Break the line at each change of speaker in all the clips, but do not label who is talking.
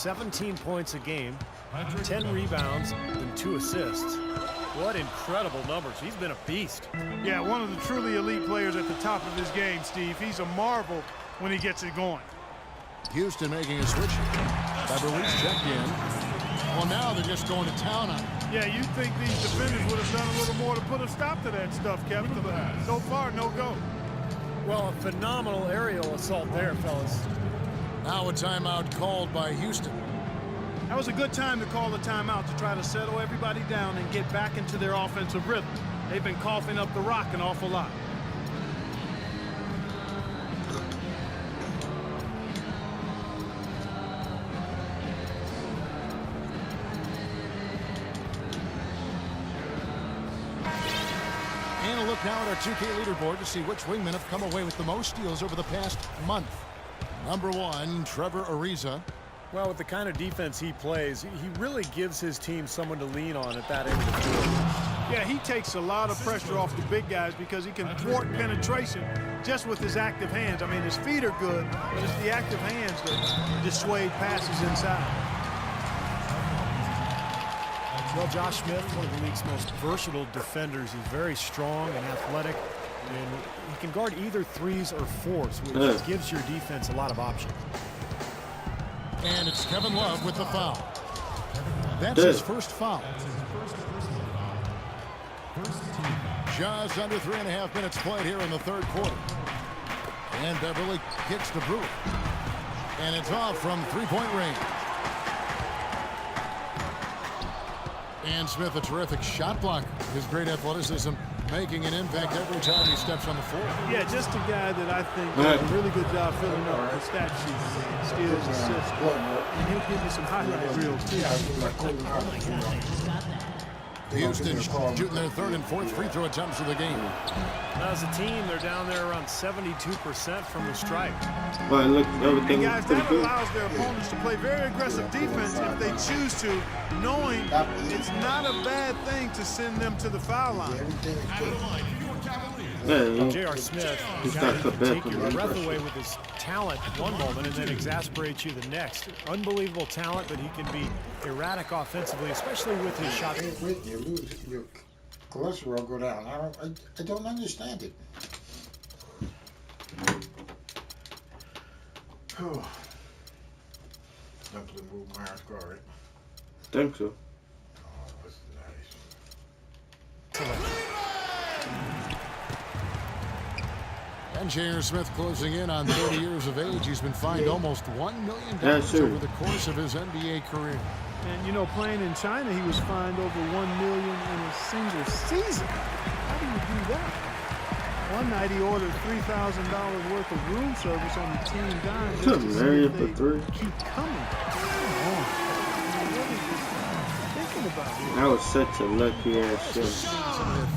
17 points a game, 10 rebounds, and 2 assists. What incredible numbers. He's been a beast.
Yeah, one of the truly elite players at the top of his game, Steve. He's a marvel when he gets it going.
Houston making a switch. Cavaliers checked in. Well, now they're just going to town on it.
Yeah, you'd think these defenders would have done a little more to put a stop to that stuff, Kevin. So far, no go.
Well, a phenomenal aerial assault there, fellas.
Now a timeout called by Houston.
That was a good time to call a timeout to try to settle everybody down and get back into their offensive rhythm. They've been coughing up the rock an awful lot.
And a look now at our 2K leaderboard to see which wingmen have come away with the most steals over the past month. Number 1, Trevor Ariza.
Well, with the kind of defense he plays, he really gives his team someone to lean on at that end of the field.
Yeah, he takes a lot of pressure off the big guys because he can thwart penetration just with his active hands. I mean, his feet are good, but it's the active hands that dissuade passes inside.
Well, Josh Smith, one of the league's most versatile defenders. He's very strong and athletic, and he can guard either threes or fours, which gives your defense a lot of options.
And it's Kevin Love with the foul. That's his first foul. Just under 3.5 minutes played here in the third quarter. And Beverly kicks to Brewer. And it's off from three-point range. And Smith, a terrific shot blocker. His great athleticism making an impact every time he steps on the floor.
Yeah, just a guy that I think does a really good job filling up the stat sheet. Steals, assists, and he'll give you some highlight reels too.
Houston shooting their third and fourth free throw attempts of the game.
As a team, they're down there around 72% from the stripe.
But look, everything
and guys, that allows their opponents to play very aggressive defense if they choose to, knowing it's not a bad thing to send them to the foul line.
J.R. Smith,
He's
guy
not
who
the
can
best
take your
one,
breath
that's
away with his talent one moment and then exasperate you the next. Unbelievable talent, but he can be erratic offensively, especially with his shot.
You lose, your cholesterol go down. I don't understand it. Oh, definitely move my car, right?
think so.
Oh, that's nice.
And J.R. Smith closing in on 30 years of age. He's been fined almost $1 million over the course of his NBA career.
And, you know, playing in China, he was fined over $1 million in a single season. How do you do that? One night he ordered $3,000 worth of room service on the team dime just to see if they keep coming. Come on. I'm really just thinking about it.
That was such a lucky ass shot.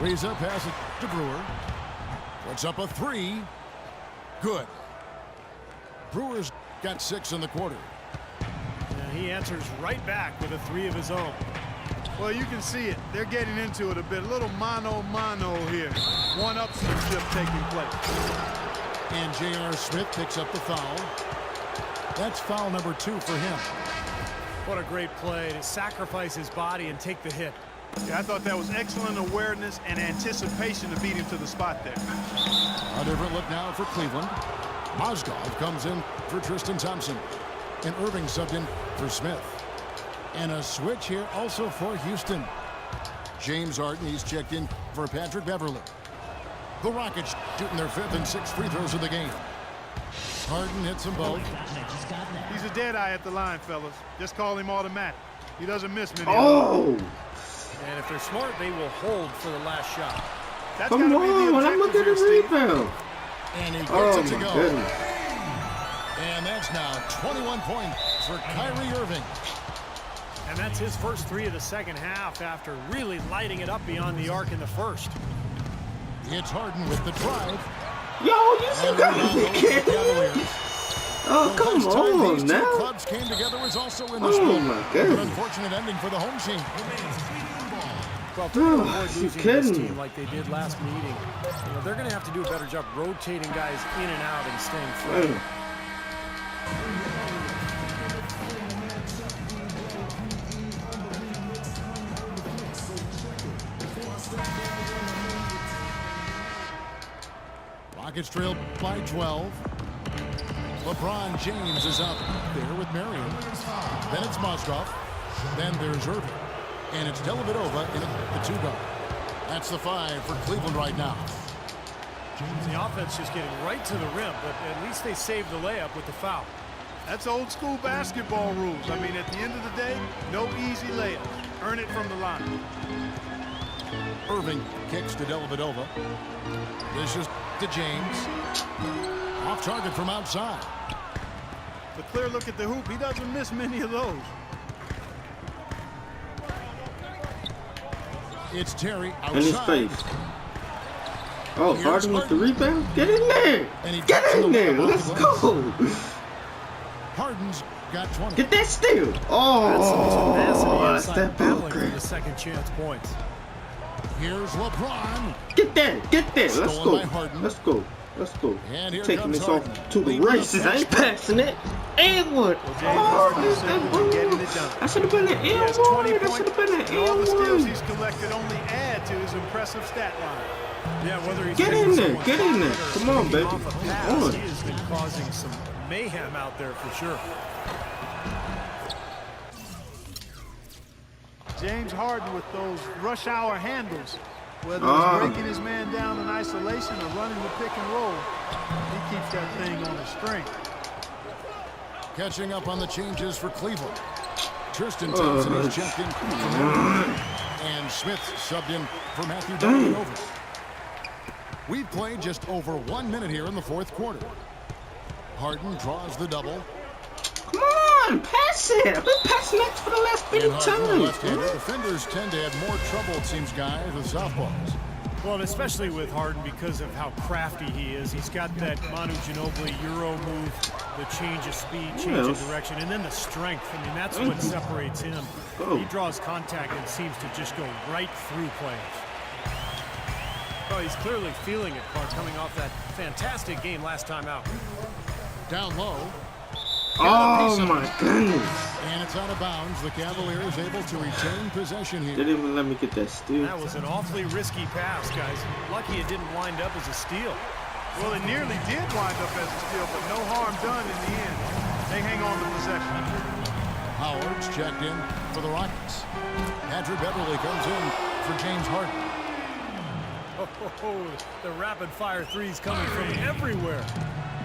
Ariza pass it to Brewer. Puts up a three. Good. Brewer's got 6 in the quarter.
And he answers right back with a 3 of his own.
Well, you can see it. They're getting into it a bit. A little mano-mano here. One-upmanship taking place.
And J.R. Smith picks up the foul. That's foul number 2 for him.
What a great play to sacrifice his body and take the hit.
Yeah, I thought that was excellent awareness and anticipation to beat him to the spot there.
A different look now for Cleveland. Mozgov comes in for Tristan Thompson. And Irving subbed in for Smith. And a switch here also for Houston. James Harden, he's checked in for Patrick Beverly. The Rockets shooting their 5th and 6th free throws of the game. Harden hits them both.
He's a dead eye at the line, fellas. Just call him automatic. He doesn't miss many.
Oh!
And if they're smart, they will hold for the last shot.
That's
Come
gotta be the
on, I'm looking at the
Steve.
rebound.
And he gets
Oh
it to
my
go.
goodness.
And that's now 21 points for Kyrie Irving.
And that's his first 3 of the second half after really lighting it up beyond the arc in the first.
It's Harden with the drive.
Yo, you still got me kidding. Oh, come on
these
now.
two clubs came together was also in the
Oh
split.
my
An
goodness.
unfortunate ending for the home team.
Well, if they're going to avoid losing this team like they did last meeting, they're going to have to do a better job rotating guys in and out and staying fresh.
Rockets trail by 12. LeBron James is out there with Marion. Then it's Mozgov. Then there's Irving. And it's Dellavedova in the 2-guard. That's the 5 for Cleveland right now.
The offense just getting right to the rim, but at least they saved the layup with the foul.
That's old school basketball rules. I mean, at the end of the day, no easy layup. Earn it from the line.
Irving kicks to Dellavedova. This is to James. Off target from outside.
The clear look at the hoop. He doesn't miss many of those.
It's Terry outside.
In his face. Oh, Harden with the rebound? Get in there! Get in there! Let's go!
Harden's got 20.
Get that steal! Oh, that's that bunker.
The second chance points.
Here's LeBron.
Get that! Get that! Let's
Stolen
go!
by Harden.
Let's go! Let's go!
And here
Taking
comes
this
Harden.
off to the
Leading
races.
the
I ain't passing it. And what?
Getting it done.
I should have been an
He has
L1.
20
That
points,
should have been an
and all the steals
L1.
he's collected only add to his impressive stat line.
Yeah, whether he's
Get in there! Get in there! Come on, baby!
Off a
Come
pass,
on!
he has been causing some mayhem out there for sure.
James Harden with those rush hour handles. Whether it's breaking his man down in isolation or running the pick and roll, he keeps that thing on the string.
Catching up on the changes for Cleveland. Tristan Thompson is checked in for Harden. And Smith subbed in for Matthew Dellavedova. We've played just over 1 minute here in the fourth quarter. Harden draws the double.
Come on! Pass it! I've been passing that for the last many
And Harden, the
times.
left-hander. Defenders tend to have more trouble, it seems, guys, with softballs.
Well, and especially with Harden because of how crafty he is. He's got that Manu Ginobili Euro move, the change of speed, change of direction, and then the strength. I mean, that's what separates him. He draws contact and seems to just go right through players. Oh, he's clearly feeling it, Clark, coming off that fantastic game last time out.
Down low.
Oh my goodness!
And it's out of bounds. The Cavaliers able to retain possession here.
They didn't even let me get that steal.
That was an awfully risky pass, guys. Lucky it didn't wind up as a steal.
Well, it nearly did wind up as a steal, but no harm done in the end. They hang on to possession.
Howard's checked in for the Rockets. Andrew Beverly comes in for James Harden.
Oh, the rapid-fire threes coming from everywhere.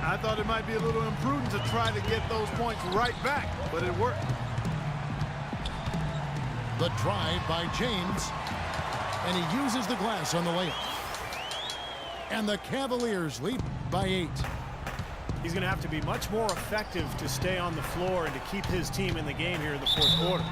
I thought it might be a little imprudent to try to get those points right back, but it worked.
The drive by James. And he uses the glass on the layup. And the Cavaliers lead by 8.
He's going to have to be much more effective to stay on the floor and to keep his team in the game here in the fourth quarter.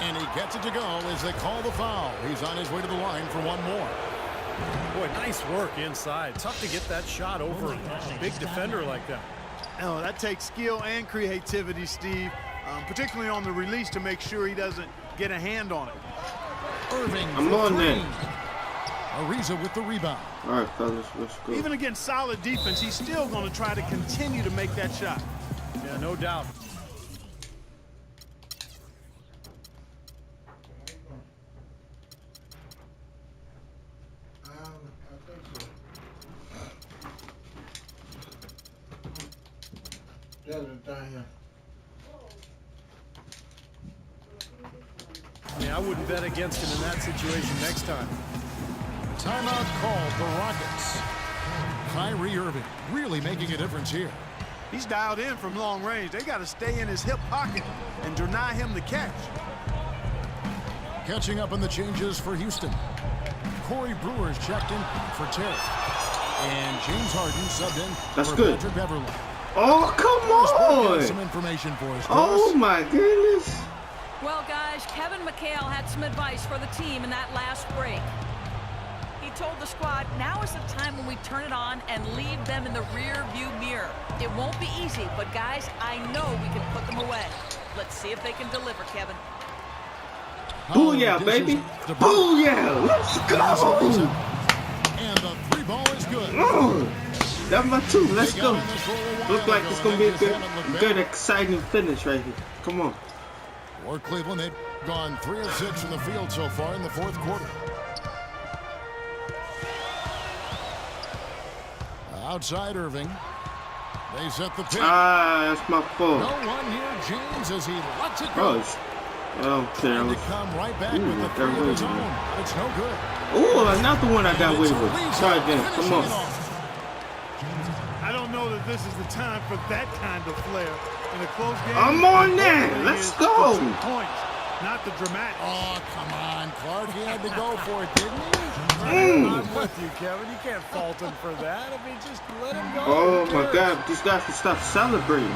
And he gets it to go as they call the foul. He's on his way to the line for one more.
Boy, nice work inside. Tough to get that shot over a big defender like that.
Oh, that takes skill and creativity, Steve, particularly on the release to make sure he doesn't get a hand on it.
Irving
I'm
for
on
3.
that.
Ariza with the rebound.
All right, fellas, let's go.
Even against solid defense, he's still going to try to continue to make that shot.
Yeah, no doubt. I wouldn't bet against him in that situation next time.
Timeout called the Rockets. Kyrie Irving really making a difference here.
He's dialed in from long range. They got to stay in his hip pocket and deny him the catch.
Catching up on the changes for Houston. Corey Brewer's checked in for Terry. And James Harden subbed in for
good.
Patrick Beverly.
Oh, come on!
Some information for us.
Oh my goodness!
Well, guys, Kevin McHale had some advice for the team in that last break. He told the squad, now is the time when we turn it on and leave them in the rear view mirror. It won't be easy, but guys, I know we can put them away. Let's see if they can deliver, Kevin.
Booyah, baby. Booyah. Let's go.
And the three ball is good.
That's my two. Let's go. Look like it's going to be a good, exciting finish right here. Come on.
For Cleveland, they've gone 3 of 6 from the field so far in the fourth quarter. Outside Irving. They set the pitch.
That's my fault.
No one near James as he lets it go.
Okay.
To come right back with the three of his own. It's no good.
Ooh, not the one I got away with. Try again. Come on.
I don't know that this is the time for that kind of flair in a close game.
I'm on there. Let's go.
2 points, not the dramatic.
Oh, come on, Clark. He had to go for it, didn't he?
I'm with you, Kevin. You can't fault him for that. I mean, just let him go.
Oh, my God. These guys can stop celebrating.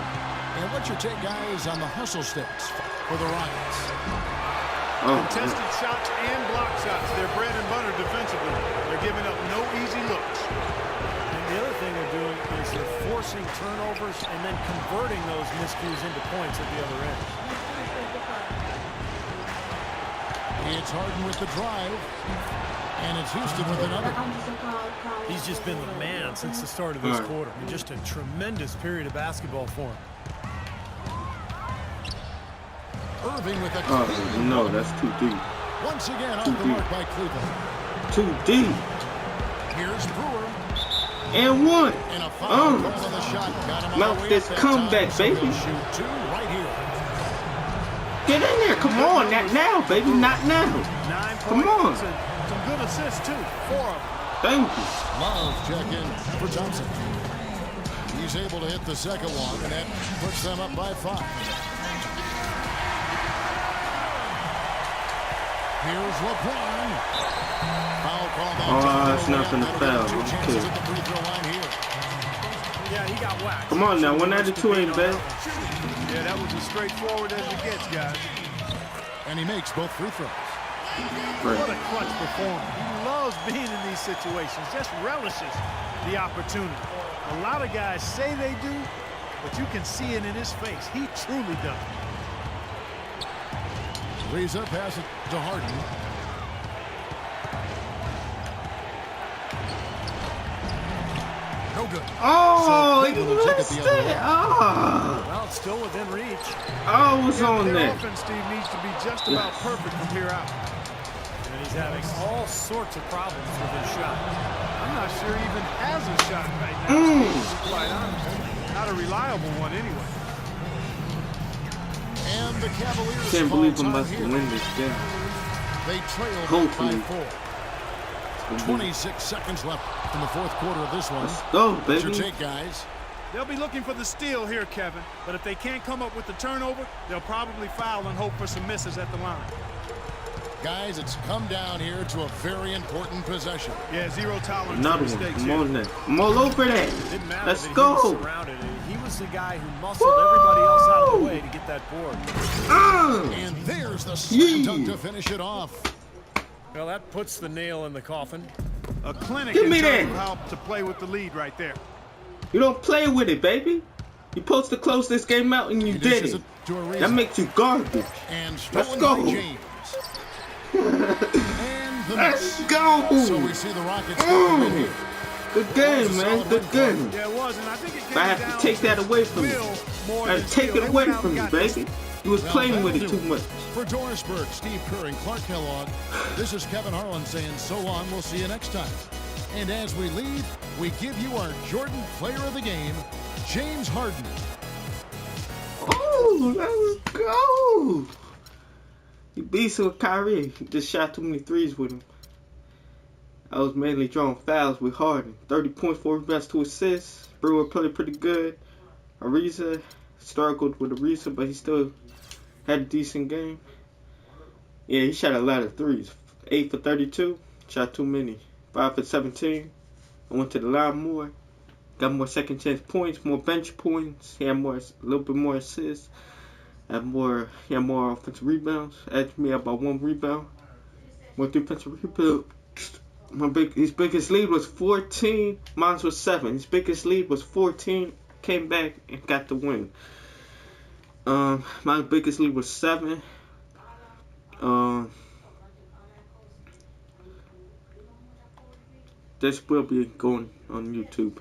And what's your take, guys, on the hustle sticks for the Rockets?
Contested shots and block shots. They're bread and butter defensively. They're giving up no easy looks.
And the other thing they're doing is they're forcing turnovers and then converting those miscues into points at the other end.
It's Harden with the drive. And it's Houston with another.
He's just been the man since the start of this quarter. I mean, just a tremendous period of basketball for him.
Irving with a
no, that's too deep.
Once again off the mark by Cleveland.
Too deep.
Here's Brewer.
And one.
And a foul call on the shot. Got him
Mouth this comeback, baby.
Shoot 2 right here.
Get in there. Come on. Not now, baby. Not now.
9
Come
points.
on.
Some good assists, too. 4 of them.
Thank you.
Love check in for Thompson. He's able to hit the second one, and that puts them up by 5. Here's LeBron. Foul call down.
It's nothing to foul. Okay.
Yeah, he got whacked.
Come on now. 1 out of 2 ain't bad.
Yeah, that was as straightforward as it gets, guys.
And he makes both free throws.
What a clutch performer. He loves being in these situations, just relishes the opportunity. A lot of guys say they do, but you can see it in his face. He truly does.
Reza pass it to Harden. No good.
Oh,
So Cleveland will take it the other way.
Well, it's still within reach.
I was on
Their
there.
offense, Steve, needs to be just about perfect from here out.
And he's having all sorts of problems with his shot.
I'm not sure he even has a shot right now, to be quite honest. Not a reliable one anyway.
And the Cavaliers
Can't believe I'm
fall
about to
time
win
here.
this game.
They trail
Hopefully.
by 4. 26 seconds left in the fourth quarter of this one.
Let's go,
What's your
baby.
take, guys?
They'll be looking for the steal here, Kevin. But if they can't come up with the turnover, they'll probably foul and hope for some misses at the line.
Guys, it's come down here to a very important possession.
Yeah, 0 tolerance
Another
for
one.
mistakes
I'm
here.
on that. I'm all over that.
Didn't matter
Let's
that he
go.
was surrounded. He was the guy who muscled everybody else out of the way to get that board.
And there's the slam dunk to finish it off.
Well, that puts the nail in the coffin.
A clinic
Give
in
me
terms
that.
of how to play with the lead right there.
You don't play with it, baby. You're supposed to close this game out, and you
He
did
dishes
it.
to Ariza.
That makes you garbage.
And
Let's
stolen
go.
by James. And the
Let's
miss.
go.
So we see the Rockets get the win here.
Good game, man. Good game.
Yeah, it was, and I think it came
I have
down
to take that away from you.
will more
I
than
have to take
skill.
it
They
away
went out
from
and
you,
got this.
baby. You was
Well,
playing with
that'll
it too
do
much.
For Dorisburg, Steve Kerr and Clark Kellogg, this is Kevin Harlan saying so long. We'll see you next time. And as we leave, we give you our Jordan Player of the Game, James Harden.
Oh, let's go. He beats with Kyrie. He just shot too many threes with him. I was mainly drawing fouls with Harden. 30 points, 4 rebounds, 2 assists. Brewer played pretty good. Ariza struggled with Ariza, but he still had a decent game. Yeah, he shot a lot of threes. 8 for 32. Shot too many. 5 for 17. I went to the line more. Got more second chance points, more bench points. He had a little bit more assists. He had more offensive rebounds. Edged me up by 1 rebound. More defensive rebound. His biggest lead was 14. Mine was 7. His biggest lead was 14. Came back and got the win. My biggest lead was 7. This will be going on YouTube.